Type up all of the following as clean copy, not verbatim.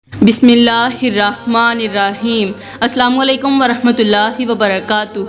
بسم اللہ الرحمن الرحیم۔ السلام علیکم ورحمۃ وبرکاتہ۔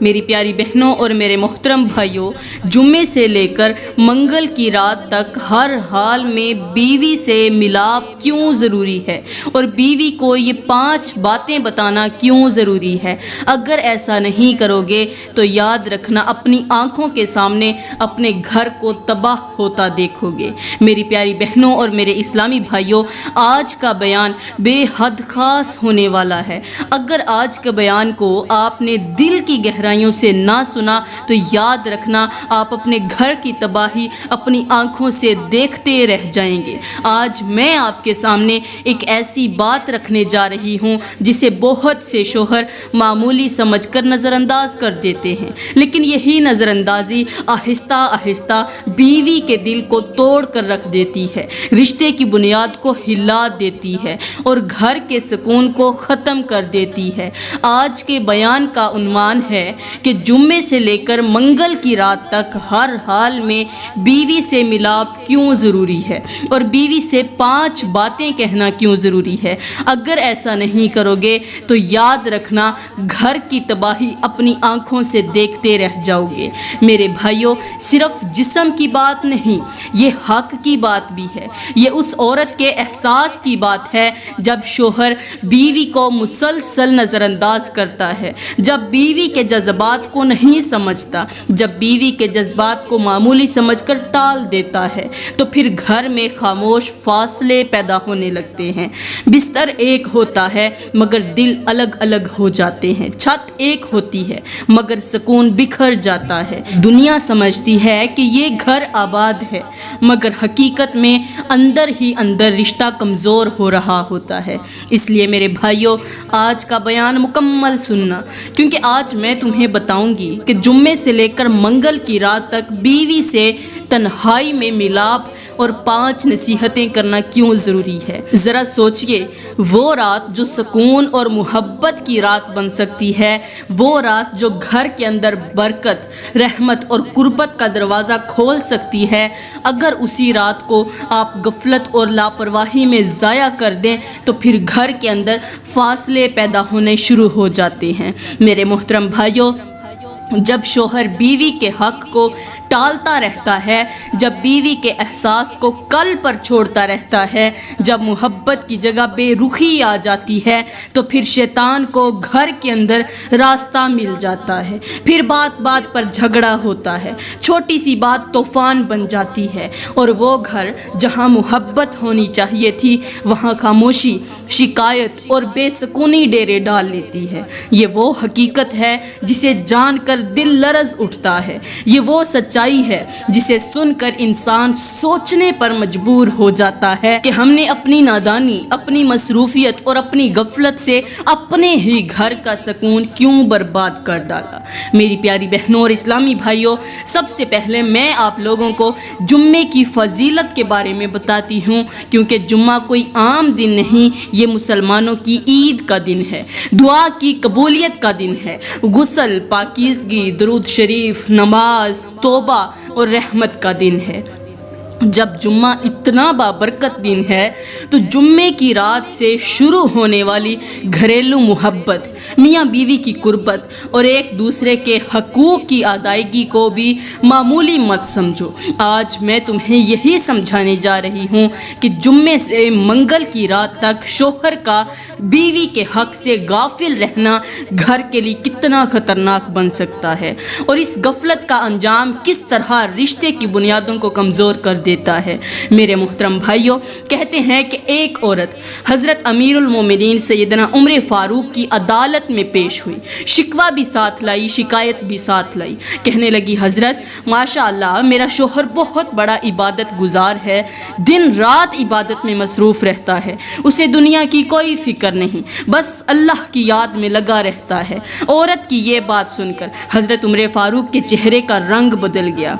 میری پیاری بہنوں اور میرے محترم بھائیوں، جمعے سے لے کر منگل کی رات تک ہر حال میں بیوی سے ملاپ کیوں ضروری ہے اور بیوی کو یہ 5 باتیں بتانا کیوں ضروری ہے۔ اگر ایسا نہیں کرو گے تو یاد رکھنا اپنی آنکھوں کے سامنے اپنے گھر کو تباہ ہوتا دیکھو گے۔ میری پیاری بہنوں اور میرے اسلامی بھائیوں، آج کا بیان بے حد خاص ہونے والا ہے۔ اگر آج کے بیان کو آپ نے دل کی گہرائیوں سے نہ سنا تو یاد رکھنا آپ اپنے گھر کی تباہی اپنی آنکھوں سے دیکھتے رہ جائیں گے۔ آج میں آپ کے سامنے ایک ایسی بات رکھنے جا رہی ہوں جسے بہت سے شوہر معمولی سمجھ کر نظر انداز کر دیتے ہیں، لیکن یہی نظر اندازی آہستہ آہستہ بیوی کے دل کو توڑ کر رکھ دیتی ہے، رشتے کی بنیاد کو ہلا دیتی ہے اور گھر کے سکون کو ختم کر دیتی ہے۔ آج کے بیان کا عنوان ہے کہ جمعے سے لے کر منگل کی رات تک ہر حال میں بیوی سے ملاپ کیوں ضروری ہے اور بیوی سے 5 باتیں کہنا کیوں ضروری ہے۔ اگر ایسا نہیں کرو گے تو یاد رکھنا گھر کی تباہی اپنی آنکھوں سے دیکھتے رہ جاؤ گے۔ میرے بھائیوں، صرف جسم کی بات نہیں، یہ حق کی بات بھی ہے۔ یہ اس عورت کے احساس کی بات ہے جب شوہر بیوی کو مسلسل نظر انداز کرتا ہے، جب بیوی کے جذبات کو نہیں سمجھتا، جب بیوی کے جذبات کو معمولی سمجھ کر ٹال دیتا ہے، تو پھر گھر میں خاموش فاصلے پیدا ہونے لگتے ہیں۔ بستر ایک ہوتا ہے مگر دل الگ الگ ہو جاتے ہیں، چھت ایک ہوتی ہے مگر سکون بکھر جاتا ہے۔ دنیا سمجھتی ہے کہ یہ گھر آباد ہے مگر حقیقت میں اندر ہی اندر رشتہ کمزور ہو رہا ہوتا ہے۔ اس لیے میرے بھائیوں، آج کا بیان مکمل سننا، کیونکہ آج میں تمہیں بتاؤں گی کہ جمعے سے لے کر منگل کی رات تک بیوی سے تنہائی میں ملاپ اور 5 نصیحتیں کرنا کیوں ضروری ہے۔ ذرا سوچئے، وہ رات جو سکون اور محبت کی رات بن سکتی ہے، وہ رات جو گھر کے اندر برکت، رحمت اور قربت کا دروازہ کھول سکتی ہے، اگر اسی رات کو آپ غفلت اور لاپرواہی میں ضائع کر دیں تو پھر گھر کے اندر فاصلے پیدا ہونے شروع ہو جاتے ہیں۔ میرے محترم بھائیوں، جب شوہر بیوی کے حق کو ٹالتا رہتا ہے، جب بیوی کے احساس کو کل پر چھوڑتا رہتا ہے، جب محبت کی جگہ بے رخی آ جاتی ہے، تو پھر شیطان کو گھر کے اندر راستہ مل جاتا ہے۔ پھر بات بات پر جھگڑا ہوتا ہے، چھوٹی سی بات طوفان بن جاتی ہے، اور وہ گھر جہاں محبت ہونی چاہیے تھی وہاں خاموشی، شکایت اور بے سکونی ڈیرے ڈال لیتی ہے۔ یہ وہ حقیقت ہے جسے جان کر دل لرز اٹھتا ہے، یہ وہ سچائی ہے جسے سن کر انسان سوچنے پر مجبور ہو جاتا ہے کہ ہم نے اپنی نادانی، اپنی مصروفیت اور اپنی غفلت سے اپنے ہی گھر کا سکون کیوں برباد کر ڈالا۔ میری پیاری بہنوں اور اسلامی بھائیوں، سب سے پہلے میں آپ لوگوں کو جمعے کی فضیلت کے بارے میں بتاتی ہوں، کیونکہ جمعہ کوئی عام دن نہیں، یہ مسلمانوں کی عید کا دن ہے، دعا کی قبولیت کا دن ہے، غسل، پاکیزگی، درود شریف، نماز، توبہ اور رحمت کا دن ہے۔ جب جمعہ اتنا بابرکت دن ہے تو جمعے کی رات سے شروع ہونے والی گھریلو محبت، میاں بیوی کی قربت اور ایک دوسرے کے حقوق کی ادائیگی کو بھی معمولی مت سمجھو۔ آج میں تمہیں یہی سمجھانے جا رہی ہوں کہ جمعے سے منگل کی رات تک شوہر کا بیوی کے حق سے غافل رہنا گھر کے لیے کتنا خطرناک بن سکتا ہے، اور اس غفلت کا انجام کس طرح رشتے کی بنیادوں کو کمزور کر دیتا ہے۔ میرے محترم بھائیوں، کہتے ہیں کہ ایک عورت حضرت امیر المومنین سیدنا عمر فاروق کی عدالت میں پیش ہوئی، شکوہ بھی ساتھ لائی، شکایت بھی ساتھ لائی۔ کہنے لگی، حضرت ماشاءاللہ میرا شوہر بہت بڑا عبادت گزار ہے، دن رات عبادت میں مصروف رہتا ہے، اسے دنیا کی کوئی فکر نہیں، بس اللہ کی یاد میں لگا رہتا ہے۔ عورت کی یہ بات سن کر حضرت عمر فاروق کے چہرے کا رنگ بدل گیا،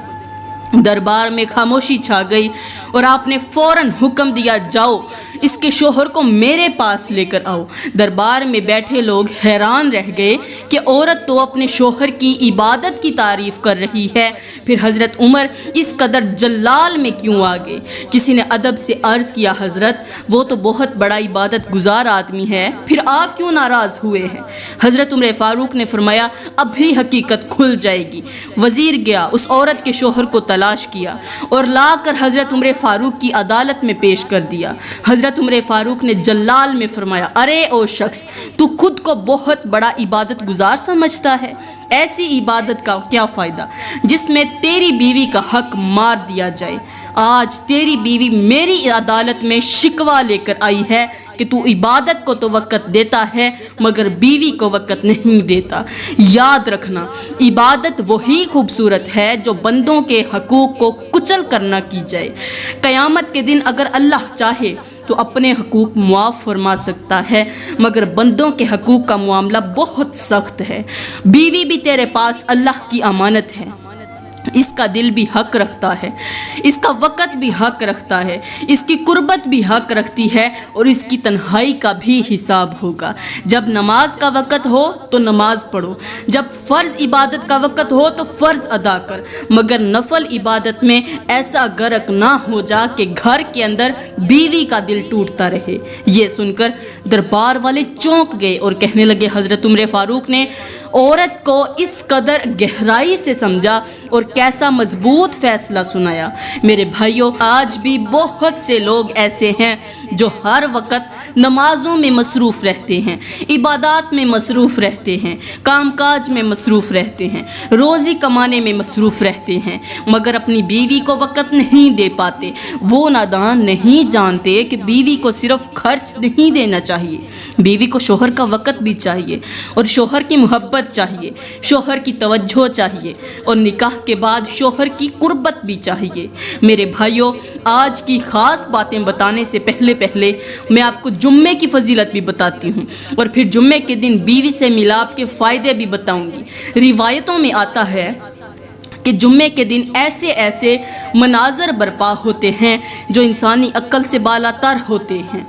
دربار میں خاموشی چھا گئی۔ اور آپ نے فوراً حکم دیا جاؤ اس کے شوہر کو میرے پاس لے کر آؤ۔ دربار میں بیٹھے لوگ حیران رہ گئے کہ عورت تو اپنے شوہر کی عبادت کی تعریف کر رہی ہے، پھر حضرت عمر اس قدر جلال میں کیوں آ گئے؟ کسی نے ادب سے عرض کیا حضرت وہ تو بہت بڑا عبادت گزار آدمی ہے، پھر آپ کیوں ناراض ہوئے ہیں؟ حضرت عمر فاروق نے فرمایا ابھی حقیقت کھل جائے گی۔ وزیر گیا، اس عورت کے شوہر کو تلاش کیا اور لا کر حضرت عمر فاروق کی عدالت میں پیش کر دیا۔ حضرت عمر فاروق نے جلال میں فرمایا ارے او شخص، تو خود کو بہت بڑا عبادت گزار سمجھتا ہے؟ ایسی عبادت کا کیا فائدہ جس میں تیری بیوی کا حق مار دیا جائے؟ آج تیری بیوی میری عدالت میں شکوہ لے کر آئی ہے کہ تو عبادت کو تو وقت دیتا ہے مگر بیوی کو وقت نہیں دیتا۔ یاد رکھنا عبادت وہی خوبصورت ہے جو بندوں کے حقوق کو کچل کر نہ کی جائے۔ قیامت کے دن اگر اللہ چاہے تو اپنے حقوق معاف فرما سکتا ہے مگر بندوں کے حقوق کا معاملہ بہت سخت ہے۔ بیوی بھی تیرے پاس اللہ کی امانت ہے، اس کا دل بھی حق رکھتا ہے، اس کا وقت بھی حق رکھتا ہے، اس کی قربت بھی حق رکھتی ہے اور اس کی تنہائی کا بھی حساب ہوگا۔ جب نماز کا وقت ہو تو نماز پڑھو، جب فرض عبادت کا وقت ہو تو فرض ادا کر، مگر نفل عبادت میں ایسا غرق نہ ہو جا کہ گھر کے اندر بیوی کا دل ٹوٹتا رہے۔ یہ سن کر دربار والے چونک گئے اور کہنے لگے حضرت عمر فاروق نے عورت کو اس قدر گہرائی سے سمجھا اور کیسا مضبوط فیصلہ سنایا۔ میرے بھائیوں، آج بھی بہت سے لوگ ایسے ہیں جو ہر وقت نمازوں میں مصروف رہتے ہیں، عبادات میں مصروف رہتے ہیں، کام کاج میں مصروف رہتے ہیں، روزی کمانے میں مصروف رہتے ہیں، مگر اپنی بیوی کو وقت نہیں دے پاتے۔ وہ نادان نہیں جانتے کہ بیوی کو صرف خرچ نہیں دینا چاہیے، بیوی کو شوہر کا وقت بھی چاہیے اور شوہر کی محبت چاہیے، شوہر کی توجہ چاہیے اور نکاح کے بعد شوہر کی قربت بھی چاہیے۔ میرے بھائیوں، آج کی خاص باتیں بتانے سے پہلے میں آپ کو جمعے کی فضیلت بھی بتاتی ہوں اور پھر جمعے کے دن بیوی سے ملاپ کے فائدے بھی بتاؤں گی۔ روایتوں میں آتا ہے کہ جمعے کے دن ایسے مناظر برپا ہوتے ہیں جو انسانی عقل سے بالا تر ہوتے ہیں۔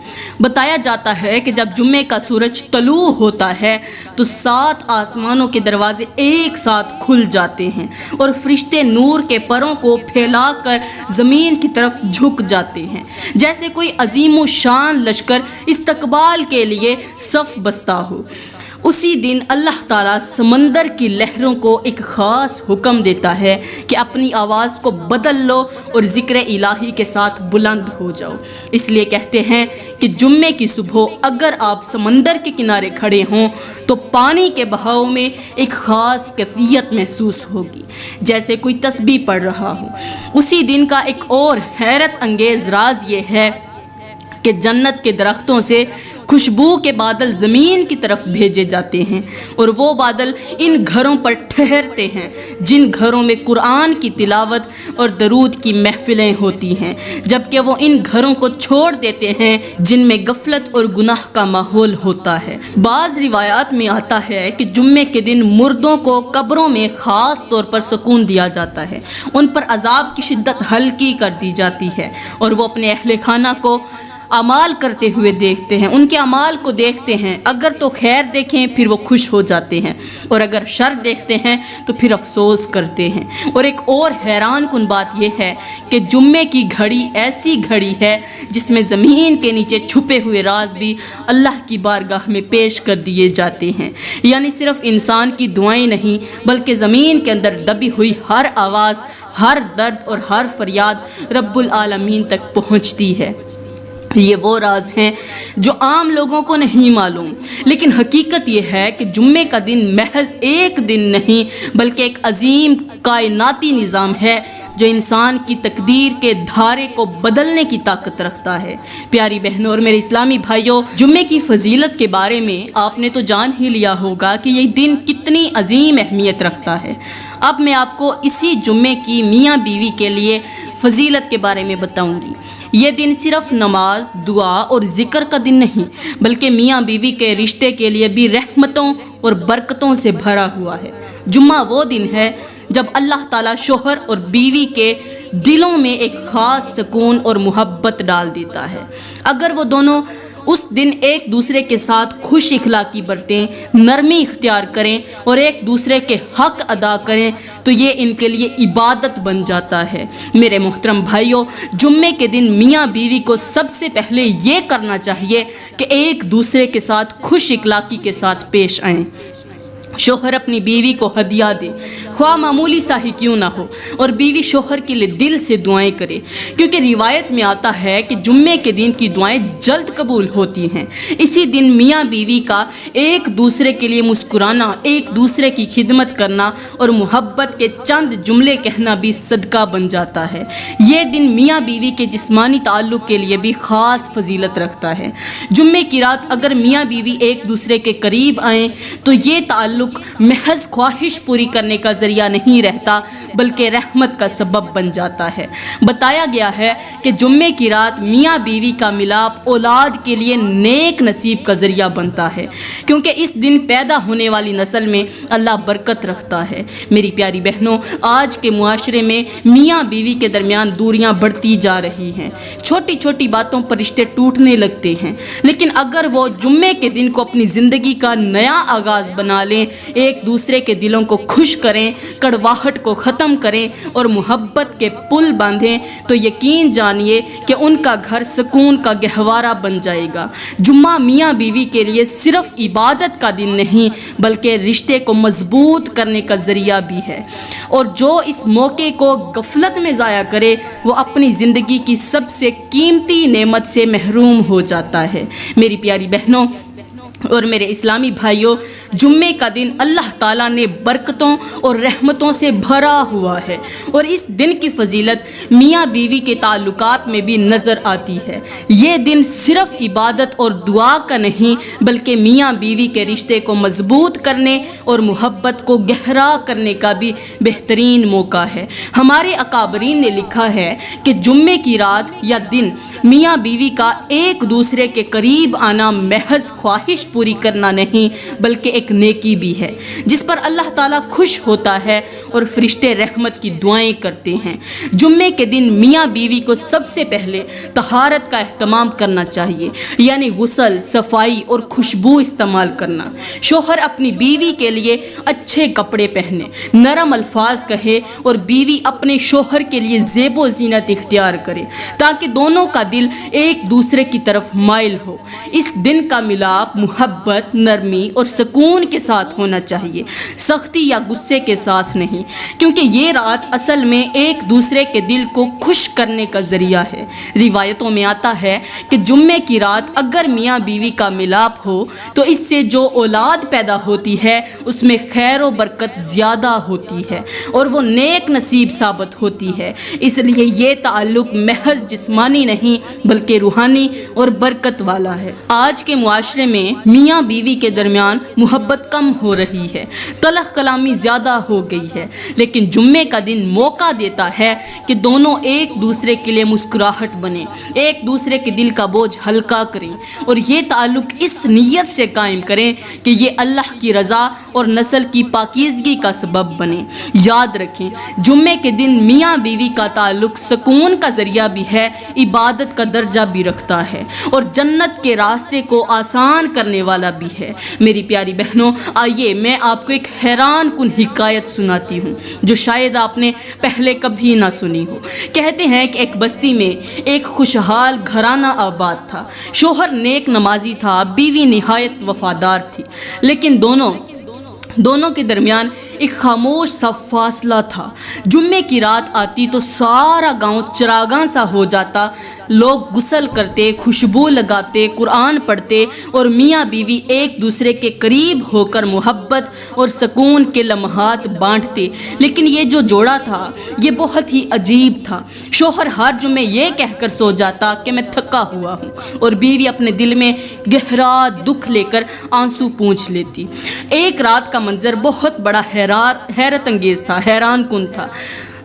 بتایا جاتا ہے کہ جب جمعے کا سورج طلوع ہوتا ہے تو 7 آسمانوں کے دروازے ایک ساتھ کھل جاتے ہیں اور فرشتے نور کے پروں کو پھیلا کر زمین کی طرف جھک جاتے ہیں، جیسے کوئی عظیم و شان لشکر استقبال کے لیے صف بستہ ہو۔ اسی دن اللہ تعالیٰ سمندر کی لہروں کو ایک خاص حکم دیتا ہے کہ اپنی آواز کو بدل لو اور ذکر الہی کے ساتھ بلند ہو جاؤ۔ اس لیے کہتے ہیں کہ جمعے کی صبح اگر آپ سمندر کے کنارے کھڑے ہوں تو پانی کے بہاؤ میں ایک خاص کیفیت محسوس ہوگی، جیسے کوئی تسبیح پڑھ رہا ہو۔ اسی دن کا ایک اور حیرت انگیز راز یہ ہے کہ جنت کے درختوں سے خوشبو کے بادل زمین کی طرف بھیجے جاتے ہیں اور وہ بادل ان گھروں پر ٹھہرتے ہیں جن گھروں میں قرآن کی تلاوت اور درود کی محفلیں ہوتی ہیں، جبکہ وہ ان گھروں کو چھوڑ دیتے ہیں جن میں غفلت اور گناہ کا ماحول ہوتا ہے۔ بعض روایات میں آتا ہے کہ جمعے کے دن مردوں کو قبروں میں خاص طور پر سکون دیا جاتا ہے، ان پر عذاب کی شدت ہلکی کر دی جاتی ہے اور وہ اپنے اہل خانہ کو اعمال کرتے ہوئے دیکھتے ہیں، ان کے اعمال کو دیکھتے ہیں، اگر تو خیر دیکھیں پھر وہ خوش ہو جاتے ہیں اور اگر شر دیکھتے ہیں تو پھر افسوس کرتے ہیں۔ اور ایک اور حیران کن بات یہ ہے کہ جمعے کی گھڑی ایسی گھڑی ہے جس میں زمین کے نیچے چھپے ہوئے راز بھی اللہ کی بارگاہ میں پیش کر دیے جاتے ہیں، یعنی صرف انسان کی دعائیں نہیں بلکہ زمین کے اندر دبی ہوئی ہر آواز، ہر درد اور ہر فریاد رب العالمین تک پہنچتی ہے۔ یہ وہ راز ہیں جو عام لوگوں کو نہیں معلوم، لیکن حقیقت یہ ہے کہ جمعے کا دن محض ایک دن نہیں بلکہ ایک عظیم کائناتی نظام ہے جو انسان کی تقدیر کے دھارے کو بدلنے کی طاقت رکھتا ہے۔ پیاری بہنوں اور میرے اسلامی بھائیوں، جمعے کی فضیلت کے بارے میں آپ نے تو جان ہی لیا ہوگا کہ یہ دن کتنی عظیم اہمیت رکھتا ہے۔ اب میں آپ کو اسی جمعے کی میاں بیوی کے لیے فضیلت کے بارے میں بتاؤں گی۔ یہ دن صرف نماز، دعا اور ذکر کا دن نہیں بلکہ میاں بیوی کے رشتے کے لیے بھی رحمتوں اور برکتوں سے بھرا ہوا ہے۔ جمعہ وہ دن ہے جب اللہ تعالیٰ شوہر اور بیوی کے دلوں میں ایک خاص سکون اور محبت ڈال دیتا ہے۔ اگر وہ دونوں اس دن ایک دوسرے کے ساتھ خوش اخلاقی برتیں، نرمی اختیار کریں اور ایک دوسرے کے حق ادا کریں تو یہ ان کے لیے عبادت بن جاتا ہے۔ میرے محترم بھائیوں، جمعے کے دن میاں بیوی کو سب سے پہلے یہ کرنا چاہیے کہ ایک دوسرے کے ساتھ خوش اخلاقی کے ساتھ پیش آئیں۔ شوہر اپنی بیوی کو ہدیہ دے، خواہ معمولی سا ہی کیوں نہ ہو، اور بیوی شوہر کے لیے دل سے دعائیں کرے، کیونکہ روایت میں آتا ہے کہ جمعے کے دن کی دعائیں جلد قبول ہوتی ہیں۔ اسی دن میاں بیوی کا ایک دوسرے کے لیے مسکرانا، ایک دوسرے کی خدمت کرنا اور محبت کے چند جملے کہنا بھی صدقہ بن جاتا ہے۔ یہ دن میاں بیوی کے جسمانی تعلق کے لیے بھی خاص فضیلت رکھتا ہے۔ جمعے کی رات اگر میاں بیوی ایک دوسرے کے قریب آئیں تو یہ تعلق محض خواہش پوری کرنے کا ذریعہ نہیں رہتا بلکہ رحمت کا سبب بن جاتا ہے۔ بتایا گیا ہے کہ جمعے کی رات میاں بیوی کا ملاپ اولاد کے لیے نیک نصیب کا ذریعہ بنتا ہے، کیونکہ اس دن پیدا ہونے والی نسل میں اللہ برکت رکھتا ہے۔ میری پیاری بہنوں، آج کے معاشرے میں میاں بیوی کے درمیان دوریاں بڑھتی جا رہی ہیں، چھوٹی چھوٹی باتوں پر رشتے ٹوٹنے لگتے ہیں، لیکن اگر وہ جمعے کے دن کو اپنی زندگی کا نیا آغاز بنا لیں، ایک دوسرے کے دلوں کو خوش کریں، کڑواہٹ کو ختم کریں اور محبت کے پل باندھیں تو یقین جانیے کہ ان کا گھر سکون کا گہوارہ بن جائے گا۔ جمعہ میاں بیوی کے لیے صرف عبادت کا دن نہیں بلکہ رشتے کو مضبوط کرنے کا ذریعہ بھی ہے، اور جو اس موقع کو غفلت میں ضائع کرے وہ اپنی زندگی کی سب سے قیمتی نعمت سے محروم ہو جاتا ہے۔ میری پیاری بہنوں اور میرے اسلامی بھائیوں، جمعے کا دن اللہ تعالیٰ نے برکتوں اور رحمتوں سے بھرا ہوا ہے، اور اس دن کی فضیلت میاں بیوی کے تعلقات میں بھی نظر آتی ہے۔ یہ دن صرف عبادت اور دعا کا نہیں بلکہ میاں بیوی کے رشتے کو مضبوط کرنے اور محبت کو گہرا کرنے کا بھی بہترین موقع ہے۔ ہمارے اکابرین نے لکھا ہے کہ جمعے کی رات یا دن میاں بیوی کا ایک دوسرے کے قریب آنا محض خواہش پوری کرنا نہیں بلکہ ایک نیکی بھی ہے جس پر اللہ تعالیٰ خوش ہوتا ہے اور فرشتے رحمت کی دعائیں کرتے ہیں۔ جمعے کے دن میاں بیوی کو سب سے پہلے طہارت کا اہتمام کرنا چاہیے، یعنی غسل، صفائی اور خوشبو استعمال کرنا۔ شوہر اپنی بیوی کے لیے اچھے کپڑے پہنے، نرم الفاظ کہے اور بیوی اپنے شوہر کے لیے زیب و زینت اختیار کرے تاکہ دونوں کا دل ایک دوسرے کی طرف مائل ہو۔ اس دن کا ملاپ محبت، نرمی اور سکون کے ساتھ ہونا چاہیے، سختی یا غصے کے ساتھ نہیں، کیونکہ یہ رات اصل میں ایک دوسرے کے دل کو خوش کرنے کا ذریعہ ہے۔ روایتوں میں آتا ہے کہ جمعے کی رات اگر میاں بیوی کا ملاپ ہو تو اس سے جو اولاد پیدا ہوتی ہے اس میں خیر و برکت زیادہ ہوتی ہے اور وہ نیک نصیب ثابت ہوتی ہے۔ اس لیے یہ تعلق محض جسمانی نہیں بلکہ روحانی اور برکت والا ہے۔ آج کے معاشرے میں میاں بیوی کے درمیان محبت کم ہو رہی ہے، تلخ کلامی زیادہ ہو گئی ہے، لیکن جمعے کا دن موقع دیتا ہے کہ دونوں ایک دوسرے کے لیے مسکراہٹ بنیں، ایک دوسرے کے دل کا بوجھ ہلکا کریں اور یہ تعلق اس نیت سے قائم کریں کہ یہ اللہ کی رضا اور نسل کی پاکیزگی کا سبب بنے۔ یاد رکھیں، جمعے کے دن میاں بیوی کا تعلق سکون کا ذریعہ بھی ہے، عبادت کا درجہ بھی رکھتا ہے اور جنت کے راستے کو آسان کرنے والا بھی ہے۔ میری پیاری بہنوں، آئیے میں آپ کو ایک حیران کن حکایت سناتی ہوں جو شاید آپ نے پہلے کبھی نہ سنی ہو۔ کہتے ہیں کہ ایک بستی میں ایک خوشحال گھرانہ آباد تھا۔ شوہر نیک نمازی تھا، بیوی نہایت وفادار تھی، لیکن دونوں کے درمیان ایک خاموش سا فاصلہ تھا۔ جمعے کی رات آتی تو سارا گاؤں چراغاں سا ہو جاتا، لوگ غسل کرتے، خوشبو لگاتے، قرآن پڑھتے اور میاں بیوی ایک دوسرے کے قریب ہو کر محبت اور سکون کے لمحات بانٹتے۔ لیکن یہ جو جوڑا تھا یہ بہت ہی عجیب تھا۔ شوہر ہر جمعے یہ کہہ کر سو جاتا کہ میں تھکا ہوا ہوں، اور بیوی اپنے دل میں گہرا دکھ لے کر آنسو پونچھ لیتی۔ ایک رات کا منظر بہت بڑا حیرت انگیز تھا، حیران کن تھا۔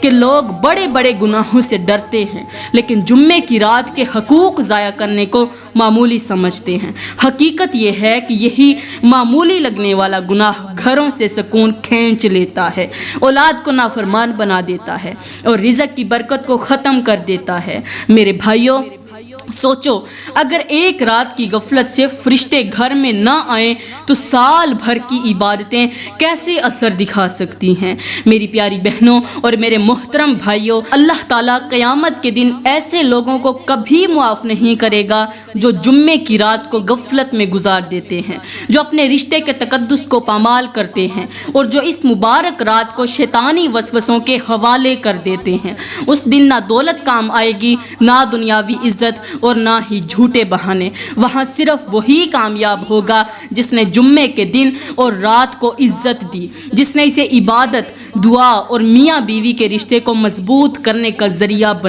کہ لوگ بڑے بڑے گناہوں سے ڈرتے ہیں لیکن جمعے کی رات کے حقوق ضائع کرنے کو معمولی سمجھتے ہیں۔ حقیقت یہ ہے کہ یہی معمولی لگنے والا گناہ گھروں سے سکون کھینچ لیتا ہے، اولاد کو نافرمان بنا دیتا ہے اور رزق کی برکت کو ختم کر دیتا ہے۔ میرے بھائیوں، سوچو اگر ایک رات کی غفلت سے فرشتے گھر میں نہ آئیں تو سال بھر کی عبادتیں کیسے اثر دکھا سکتی ہیں؟ میری پیاری بہنوں اور میرے محترم بھائیوں، اللہ تعالیٰ قیامت کے دن ایسے لوگوں کو کبھی معاف نہیں کرے گا جو جمعے کی رات کو غفلت میں گزار دیتے ہیں، جو اپنے رشتے کے تقدس کو پامال کرتے ہیں اور جو اس مبارک رات کو شیطانی وسوسوں کے حوالے کر دیتے ہیں۔ اس دن نہ دولت کام آئے گی، نہ دنیاوی عزت اور نہ ہی جھوٹے بہانے۔ وہاں صرف وہی کامیاب ہوگا جس نے جمعے کے دن اور رات کو عزت دی، جس نے اسے عبادت، دعا اور میاں بیوی کے رشتے کو مضبوط کرنے کا ذریعہ بنا